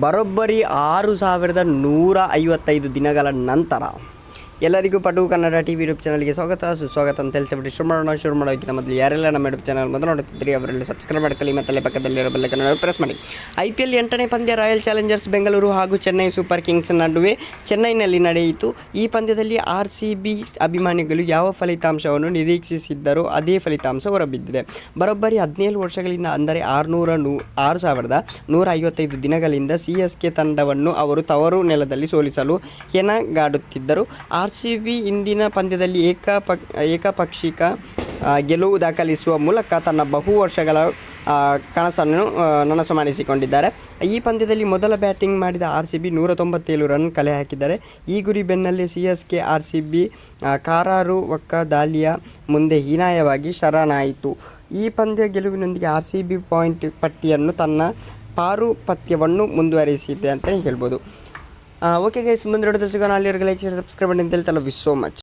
ಬರೋಬ್ಬರಿ 6,155 ದಿನಗಳ ನಂತರ ಎಲ್ಲರಿಗೂ ಪಟು ಕನ್ನಡ ಟಿವಿ ಯೂಟ್ಯೂಬ್ ಚಾನಲ್ಗೆ ಸುಸ್ವಾಗತ ಅಂತ ಹೇಳ್ತೇವೆ. ಶುರು ಮಾಡೋಕ್ಕಿಂತ ಮೊದಲು ಯಾರೆಲ್ಲ ನಮ್ಮ ಯೂಟ್ಯೂಬ್ ಚಾನಲ್ ಮೊದಲು ನೋಡುತ್ತಿದ್ರಿ ಅವರೆಲ್ಲ ಸಬ್ಸ್ಕ್ರೈಬ್ ಮಾಡ್ಕೊಳ್ಳಿ ಮತ್ತು ಪಕ್ಕದಲ್ಲಿರೋ ಬೆಲ್ ಐಕಾನ್ ಪ್ರೆಸ್ ಮಾಡಿ. IPL 8ನೇ ಪಂದ್ಯ ರಾಯಲ್ ಚಾಲೆಂಜರ್ಸ್ ಬೆಂಗಳೂರು ಹಾಗೂ ಚೆನ್ನೈ ಸೂಪರ್ ಕಿಂಗ್ಸ್ ನಡುವೆ ಚೆನ್ನೈನಲ್ಲಿ ನಡೆಯಿತು. ಈ ಪಂದ್ಯದಲ್ಲಿ RCB ಅಭಿಮಾನಿಗಳು ಯಾವ ಫಲಿತಾಂಶವನ್ನು ನಿರೀಕ್ಷಿಸಿದ್ದರೋ ಅದೇ ಫಲಿತಾಂಶ ಹೊರಬಿದ್ದಿದೆ. ಬರೋಬ್ಬರಿ 17 ವರ್ಷಗಳಿಂದ ಅಂದರೆ 6,155 ದಿನಗಳಿಂದ CSK ತಂಡವನ್ನು ಅವರು ತವರು ನೆಲದಲ್ಲಿ ಸೋಲಿಸಲು ಹೆಣಗಾಡುತ್ತಿದ್ದರು. RCB ಇಂದಿನ ಪಂದ್ಯದಲ್ಲಿ ಏಕಪಕ್ಷೀಯ ಗೆಲುವು ದಾಖಲಿಸುವ ಮೂಲಕ ತನ್ನ ಬಹು ವರ್ಷಗಳ ಕನಸನ್ನು ನನಸು ಮಾಡಿಸಿಕೊಂಡಿದ್ದಾರೆ. ಈ ಪಂದ್ಯದಲ್ಲಿ ಮೊದಲ ಬ್ಯಾಟಿಂಗ್ ಮಾಡಿದ RCB 197 ರನ್ ಕಲೆ ಹಾಕಿದ್ದಾರೆ. ಈ ಗುರಿ ಬೆನ್ನಲ್ಲೇ CSK RCB ಕಾರಾರುವಕ್ಕ ದಾಳಿಯ ಮುಂದೆ ಹೀನಾಯವಾಗಿ ಶರಣಾಯಿತು. ಈ ಪಂದ್ಯ ಗೆಲುವಿನೊಂದಿಗೆ RCB ಪಾಯಿಂಟ್ ಪಟ್ಟಿಯನ್ನು ತನ್ನ ಪಾರುಪತ್ಯವನ್ನು ಮುಂದುವರಿಸಿದೆ ಅಂತಲೇ ಹೇಳ್ಬೋದು. ಓಕೆ ಗೈಸ್, ಮುಂದೆ ನೋಡೋದು ಸಿಗೋಣ. ಅಲ್ಲಿವರೆಗೆ ಲೈಕ್, ಶೇರ್, ಸಬ್ಸ್ಕ್ರೈಬ್ ಮಾಡಿ ಅಂತ ಹೇಳ್ತಲ್ಲ. V so much.